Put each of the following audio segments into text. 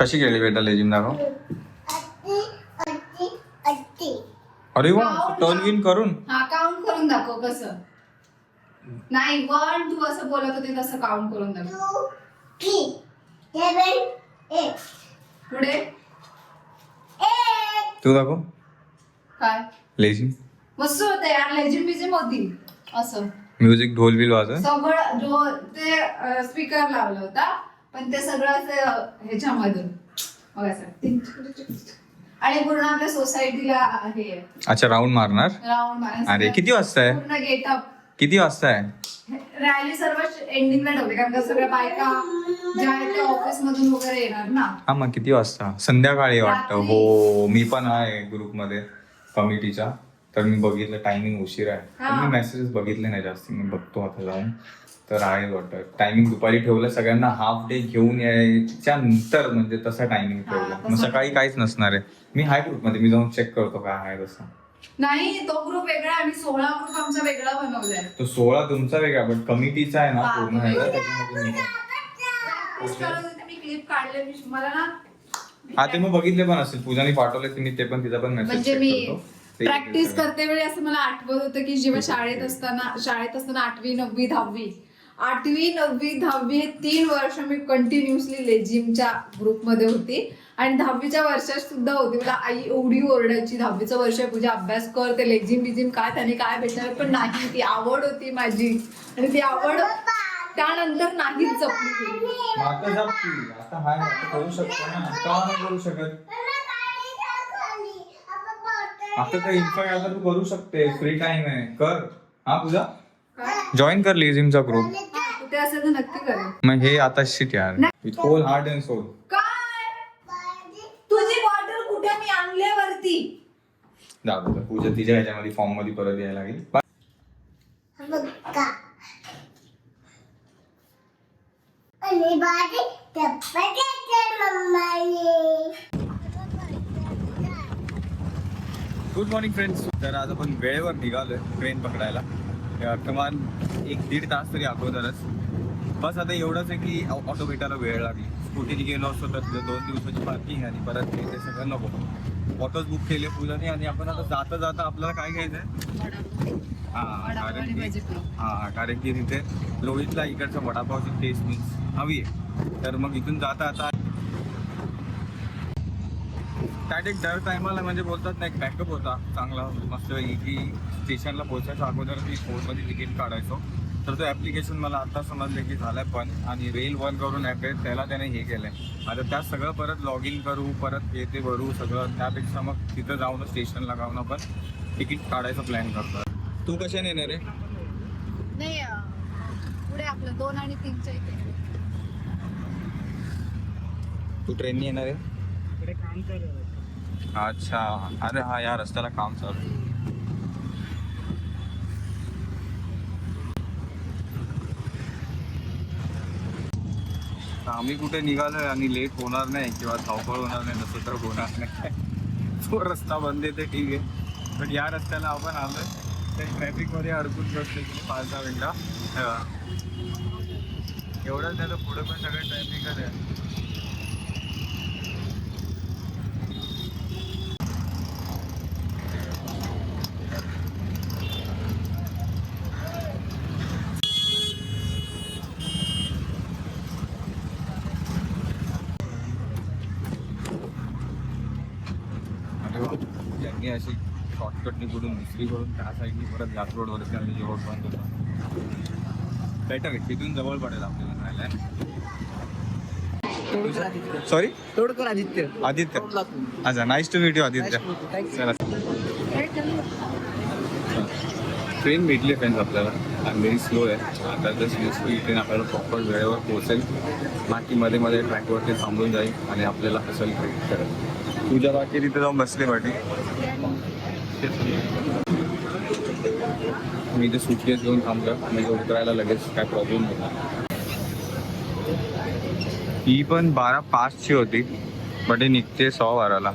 कशी गेली बेटा लेझिम दाखव. अरे वा टर्न विन करून. हा काउंट करून दाखव कसं. नाही 1 2 असं बोलत होते तसं काउंट करून दाखव. 2 3 7 8 पुढे तू दाखव काय लेझिम. मस्त होते यार. लेजिम बिजिम होती असं म्युझिक ढोल बिल वाजव. सगळं जो ते स्पीकर लावलं होता पण ते सगळं असं ह्याच्यामधून बघा असं. आणि पूर्ण आपल्या सोसायटीला हे अच्छा राऊंड मारणार. राऊंड मारायचं. अरे किती वाजता आहे. पूर्ण गेटअप. किती वाजता आहे. रॅली सर्व एंडिंगला ठेवली कारण का सगळ्या बायका ज्या आहेत त्या ऑफिस मधून वगैरे येणार ना. हा मग किती वाजता. संध्याकाळी वाटतं. रात्री. हो मी पण आहे ग्रुपमध्ये कमिटीच्या. तर मी बघितलं टायमिंग उशीर आहे. हा. पण मी मेसेजेस बघितले नाही जास्त. मी बघतो आता जाऊन. तर आहे वाटतं टायमिंग दुपारी ठेवलं सगळ्यांना हाफ डे घेऊन यायच्या नंतर म्हणजे तसा टायमिंग हा, ठेवला. तसं. मग सकाळी काहीच नसणार आहे. मी हाय ग्रुपमध्ये मी जाऊन चेक करतो काय आहे तसं. नाही तो ग्रुप वेगळा आणि 16 ग्रुप आमचा वेगळा बनवलाय. तो 16 तुमचा वेगळा पण कमिटीचा आहे ना हा, पूर्ण आहे वेगळा. त्याच्यामध्ये मी काय. Practice करत होते, मी क्लिप काढले मला ना हा ते मग बघितले पण असेल पूजाने पाठवले तिने ते पण तिचा पण मेसेज म्हणजे मी प्रॅक्टिस करते वेळी असं मला आठवत होतं की जेव्हा शाळेत असताना 8वी 9वी 10वी 8वी 9वी 10वी हे 3 वर्ष मी कंटिन्युअसली लेझिमच्या ग्रुपमध्ये होती आणि 10वीच्या वर्षात सुद्धा होती. मला आई एवढी ओरडायची 10वीचं वर्ष आहे पूजा अभ्यास कर ते लेझिम बिझिम काय त्याने काय भेटणार पण नाही. ती आवड होती माझी आणि ती आवड त्यानंतर नाहीच जपली गेली. आता जपती आता हाय आता करू शकतो ना का नाही करू शकत. आता तर इन्फॅक्ट आता तू करू शकते फ्री टाइम आहे कर. हा पूजा जॉईन कर लेझिमचा ग्रुप. कुठे असेल तर नक्की करेल. मग हे आता शिट यार with whole heart and soul. काय तुझी बॉटल कुठे मी आणल्यावरती. दाखवतो पूजा तिच्या ह्याच्यामध्ये फॉर्म मध्ये परत यायला लागेल. Good morning friends. तर आज आपण वेळेवर निघालोय ट्रेन पकडायला. कमान 1-1.5 तास तरी अगोदरच. बस आता एवढंच आहे की ऑटो भेटायला वेळ लागली. स्कूटीने गेलो असतो तर 2 दिवसाची पार्किंग आणि परत ते सगळं नको. ऑटोज बुक केले फुलाने आणि आपण आता जाता जाता आपल्याला काय घ्यायचंय. कारण की तिथे लोहितला इकडच्या वडापावची टेस्ट मीन्स हवी आहे. तर मग इथून जाता आता डायरेक्ट दर टायमाला म्हणजे बोलतात ना एक बॅकअप होता चांगला मस्त की स्टेशनला पोहोचायच्या अगोदर मी फोनमध्ये तिकीट काढायचो. तर तो ॲप्लिकेशन मला आता समजलं की झालाय पण आणि रेल 1 करून ॲप आहे त्याला त्याने हे केलंय. आता त्यात सगळं परत लॉग इन करू परत येते भरू सगळं त्यापेक्षा मग तिथं जाऊन स्टेशनला जाऊन आपण तिकीट काढायचा प्लॅन करतो. तू कशाने येणार रे. नाही पुढे आपलं 2 आणि 3च्या इथे. तू ट्रेनने येणार आहे. काम चालू. अच्छा अरे हा या रस्त्याला काम चालू. आम्ही कुठे निघालोय आणि लेट होणार नाही किंवा धावपळ होणार नाही तसं तर होणार नाही. तो रस्ता बंद येते ठीक आहे पण या रस्त्याला आपण आलोय त्या ट्रॅफिकमध्ये अडकून बसले की 5-10 मिनिटं एवढंच नाही तर पुढे पण सगळं ट्रॅफिकच आहे. ज्यांनी अशी शॉर्टकट निघून दुसरीकडून त्या साईडनी परत याच रोडवरती आम्ही जे रोड बंद होता बेटर आहे तिथून जवळ पडेल आपल्याला राहायला. सॉरी तोडकर आदित्य. आदित्य. अच्छा nice to meet you Aditya. चला ट्रेन भेटली फ्रेंड्स आपल्याला आणि व्हेरी स्लो आहे. आता जस्ट यूज ही ट्रेन आपल्याला प्रॉपर वेळेवर पोहोचेल. बाकी मध्ये मध्ये ट्रॅकवरती थांबून जाईल आणि आपल्याला असेल करेल. तुझ्या बाकी तिथे जाऊन बसले पाठी मी इथे सुटकेस घेऊन थांबलो म्हणजे उतरायला लगेच काय प्रॉब्लेम होता. ही पण 12:05ची होती बट ही निघते 12:15ला.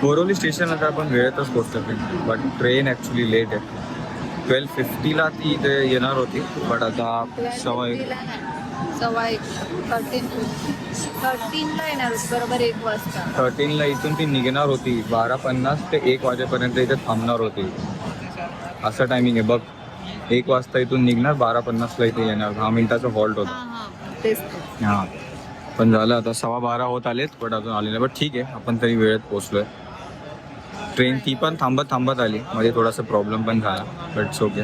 बोरोली स्टेशन आता आपण वेळेतच पोहोचतो बट ट्रेन ॲक्च्युली लेट आहे. 12:50ला ती इथे येणार होती, बट आता 1:15. 13ला येणार होती, बरोबर 1 वाजता. 13ला इथून ती निघणार होती. 12:50 ते 1 वाजेपर्यंत इथे थांबणार होती. असं टायमिंग आहे बघ. 1 वाजता इथून निघणार, 12:50ला इथे येणार. 10 मिनिटाचा हॉल्ट होता. तेच. हां, पण झालं आता 12:15 होत आलेत, बट अजून आले नाही. बट ठीक आहे, आपण तरी वेळेत पोचलोय. ट्रेन ती पण थांबत आली, मध्ये थोडासा प्रॉब्लेम पण झाला, बट ओके.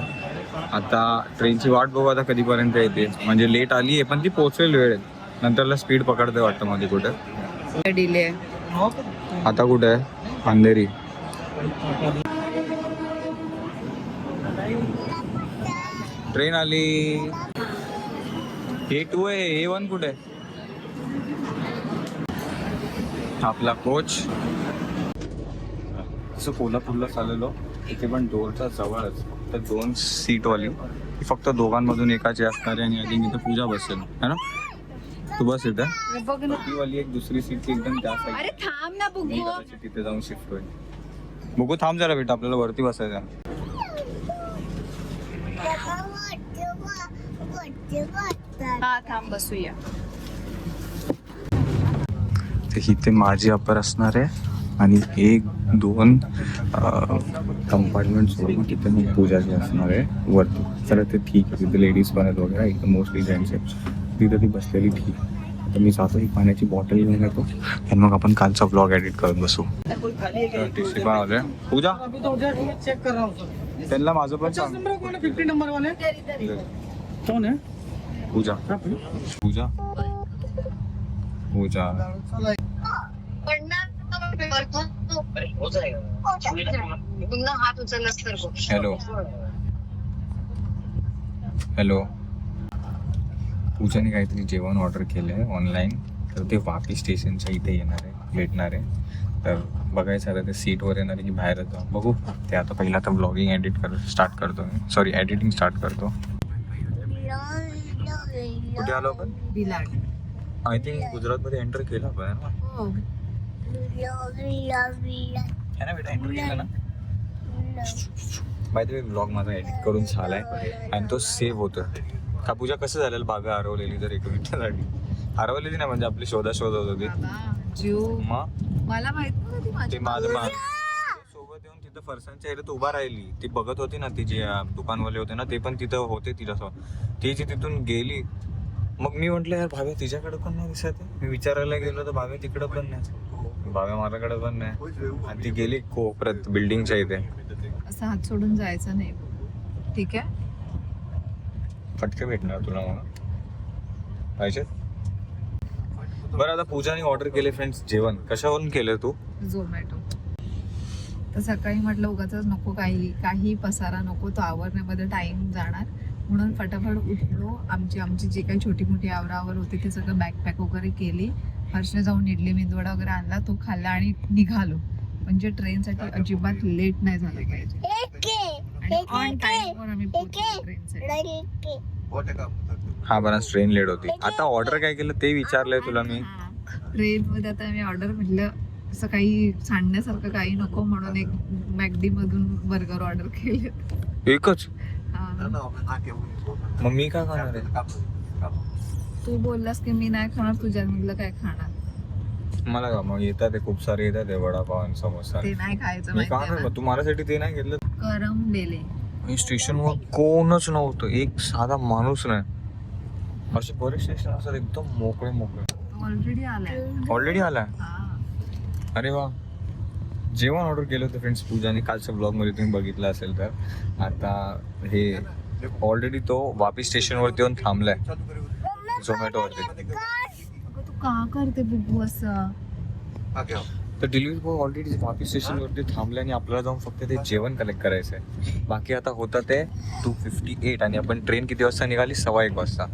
आता ट्रेनची वाट बघू आता कधीपर्यंत येते. म्हणजे लेट आली आहे पण ती पोहोचेल वेळेत. नंतरला स्पीड पकडते वाटतं मध्ये कुठे. डिले. आता कुठे आहे? अंधेरी. ट्रेन आली. A2 आहे, A1 कुठे आहे? आपला कोच. असं कोल्हापूरला चाललेलो, इथे पण डोरच्या जवळच फक्त 2 सीटवाली. ती फक्त दोघांमधून एकाची असणार आहे आणि आधी इथं पूजा बसेल, है ना? तू बस इथे. बघ ना. ती वाली एक दुसरी सीट एकदम त्या अरे साईड. थांब ना मी बघू. कदाचित तिथे जाऊन शिफ्ट होईल. बघू, थांब जरा बेटा, आपल्याला वरती बसायचं. हा थांब बसूया. तर इथे माझी अपर असणार आहे आणि 1-2 कंपार्टमेंट सोडून तिथे मी पूजाची असणार आहे वरती. तर ते ठीक आहे, तिथे लेडीज पण आहेत वगैरे, इथं मोस्टली जेंट्स आहेत. तिथं ती बसलेली ठीक. तर मी जातो, ही पाण्याची बॉटल घेऊन येतो आणि मग आपण कालचा ब्लॉग एडिट करत बसू. TC पण आले. पूजा चेक कर रहा हूँ सर. त्यांना माझं पण सांग. नंबर कौन है? 50 नंबर वाले कौन है? पूजा पूजा पूजा हाथ उचललास तर बघ. Hello hello. पूजाने काहीतरी जेवण ऑर्डर केलं आहे ऑनलाईन, तर ते वापी स्टेशनच्या इथे येणार आहे, भेटणार आहे. तर बघायचं आता ते सीटवर येणार आहे की बाहेरच जाऊ, बघू. ते आता पहिला तर ब्लॉगिंग स्टार्ट करतो मी, सॉरी एडिटिंग स्टार्ट करतो. कुठे आलो आपण? बिलाड. आय थिंक गुजरातमध्ये एंटर केलं आपण, है ना? हो. है ना बेटा, एंटर केलं ना? बाय द वे ब्लॉग माझा एडिट करून झालाय आणि तो सेव्ह होतो. का पूजा कसं झालेलं? बागा हरवलेली तर 1 मिनिटासाठी. हरवलेली नाही म्हणजे आपली शोधत होती. बाबा, जीव. मग मला माहित नव्हती ते माझी. माझं सोबत येऊन तिथं फरसांच्या एरियात उभा राहिली. ती बघत होती ना, ती जे दुकानवाले होते ना, ते पण तिथं होते तिच्यासोबत. ती जी तिथून गेली, मग मी म्हटलं यार भाव्या तिच्याकडे पण नाही दिसत आहे. मी विचारायला गेलो तर भाव्या तिकडं पण नाही, भाव्या माझ्याकडे पण नाही. आणि ती गेली कोपऱ्यात बिल्डिंगच्या इथे. असं हात सोडून जायचं नाही, ठीक आहे? फटके भेटणार तुला मग पाहिजे. बरं, आता पूजाने ऑर्डर केले फ्रेंड्स जेवण. कशावरून केलं तू? झोमॅटो. तर सकाळी म्हटलं उगाच नको, काही पसारा नको, तो आवरण्यामध्ये टाइम जाणार, म्हणून फटाफट उठलो. आमची जी काही छोटी मोठी आवरावर होती ते सगळं बॅकपॅक वगैरे केली. हर्षने जाऊन इडली मेंदवडा वगैरे आणला, तो खाल्ला आणि निघालो. म्हणजे ट्रेनसाठी अजिबात लेट नाही झालं पाहिजे आणि ऑन टाइमवर आम्ही पोहोचलो ट्रेनसाठी. हा बराच ट्रेन लेट होती. आता ऑर्डर काय केलं ते विचारलंय तुला मी. ट्रेनमध्ये आता मी ऑर्डर म्हटलं असं काही सांडण्यासारखं काही नको, म्हणून एक मॅकडी मधून बर्गर ऑर्डर केले. एकच? हा. मग मी काय खाणार आहे? तू बोललास की मी नाही खाणार, तुझ्या मधलं काय खाणार? मला का मग येतात, खूप सारे येतात वडापाव आणि समोसा. ते नाही खायचं मी का माहिती नाही, तू माझ्यासाठी ते नाही घेतलं? करमलेले. स्टेशनवर कोणच नव्हतं, एक साधा माणूस नाही. असे बरेच स्टेशन असतात एकदम मोकळे. ऑलरेडी आलाय. ऑलरेडी आलाय? हा. अरे वा. जेवण ऑर्डर केलं होतं फ्रेंड्स पूजाने, कालच्या ब्लॉगमध्ये तुम्ही बघितलं असेल तर. आता हे ऑलरेडी तो वापी स्टेशनवरती येऊन थांबलाय झोमॅटोवरती. अगं तू का करते बुबू असं? तर डिलिव्हरी बॉय ऑलरेडी वापी स्टेशनवरती थांबले आणि आपल्याला जाऊन फक्त ते जेवण कलेक्ट करायचं आहे. बाकी आता होतं ते 2:58 आणि आपण ट्रेन किती वाजता निघाली? 1:15 वाजता.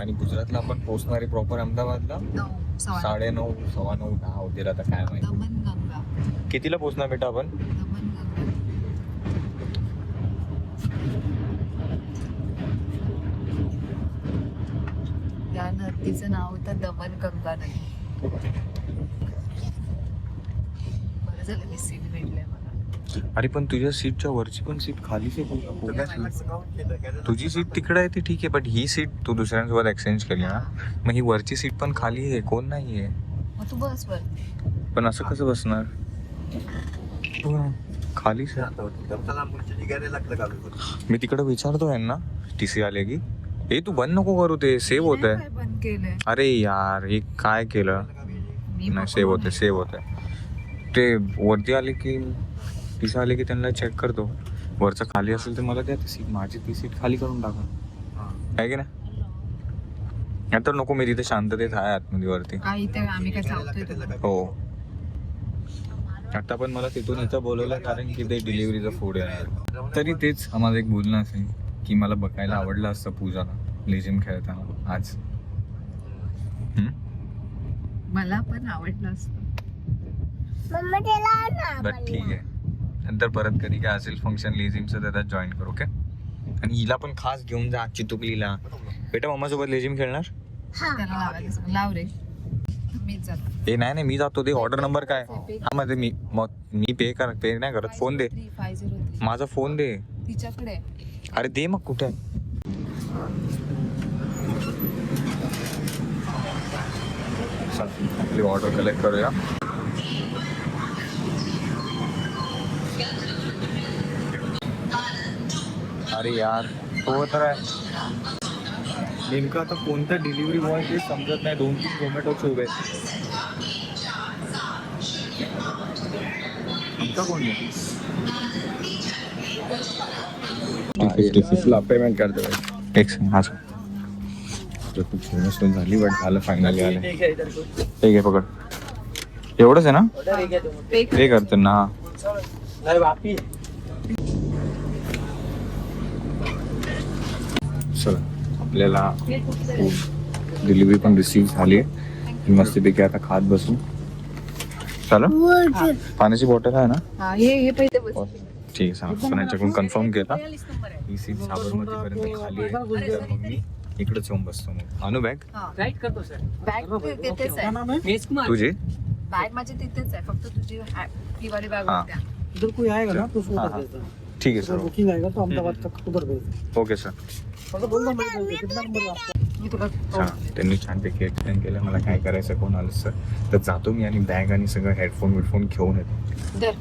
आणि गुजरातला आपण पोहोचणार आहे प्रॉपर अहमदाबादला 9:30, 9:15, 10 होतील आता काय माहिती. दमनगंगा. कितीला पोहोचणार बेटा आपण? दमनगंगा. या नदीचं नाव होतं दमनगंगा नदी. बरं झालं मी सीट भेटलंय मला. अरे पण तुझ्या सीटच्या वरची पण सीट खालीच आहे. तुझी सीट तिकडे आहे ती ठीक आहे, बट ही सीट तू दुसऱ्यांसोबत एक्सचेंज केली ना, मग ही वरची सीट पण खाली आहे, कोण नाही आहे. मग तू बस वर. पण असं कसं बसणार? खालीच आहे. मी तिकडे विचारतो यांना TC आले की हे तू बंद नको करू, ते सेव्ह होत आहे. काय बंद केलंय अरे यार हे काय केलं? मी नाही सेव्ह होते. ते वरती आले की TC आले की त्यांना चेक करतो, वरचं खाली असेल तर मला द्या ती सीट, माझी ती सीट खाली करून टाका, आहे की नाही? नंतर नको, मी तिथे शांततेत आहे आतमध्ये वरती. काही ते आम्ही काय सांगतोय तुला. हो आता पण मला तिथून इथं बोलवलं कारण की ते डिलिव्हरीचं फूड आहे. तरी तेच माझं एक बोलणं असेल की मला बघायला आवडलं असतं पूजाला लेझिम खेळताना आज. मला पण आवडलं असतं. बट ठीक आहे, नंतर परत कधी काय असेल फंक्शन लेझिमचं तर त्यात जॉईन करू. ओके. आणि हिला पण खास घेऊन जा चितुकलीला. बेटा मम्मासोबत लेझिम खेळणार? त्याला लावायला सांग. लाव रे, मीच जातो. ए नाही मी जातो. दे ऑर्डर नंबर काय? हा मध्ये मी पे नाही करत. फोन दे, 503. माझा फोन दे. तिच्याकडे अरे दे मग. कुठे आपली ऑर्डर कलेक्ट करूया. अरे यार हो तर आहे नेमकं आता कोणता डिलिव्हरी बॉय ते समजत नाही. 2-3 झोमॅटोचे उभे कोण पेमेंट करतो. एक हा झाली बट झालं फायनली आलं. ठीक आहे पकड. एवढंच आहे ना? पे करतो ना. चला आपल्याला डिलिव्हरी पण रिसीव्ह झाली आहे. मस्तपैकी आता खात बसू. चला पाण्याची बॉटल आहे ना? हे पहिले बस. ठीक आहे. आपण याच्याकडून कन्फर्म केला. ही सीट साबरमती पर्यंत खाली आहे. मग मी इकडेच येऊन बसतो. मग आणू बॅग? बॅग तिथेच आहे. तुझी बॅग माझी तिथेच आहे, फक्त तुझी ती वाली बॅग हाँ. होत्या. इधर कोई आएगा ना तो उसको हाँ, बता हाँ. देता है. ठीक आहे सर. बुकिंग आएगा तो अहमदाबाद तक उधर भेज ओके सर. मतलब बोल दो मैं कितना नंबर आपका मी तुला छान. त्यांनी छानपैकी एक्सप्लेन केलं मला काय करायचं कोण आलं सर. तर जातो मी आणि बॅग आणि सगळं हेडफोन विडफोन घेऊन येतो. दर.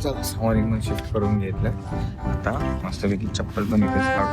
चला सामान मग शिफ्ट करून घेतलं. आता मस्तपैकी चप्पल पण इथेच काढू.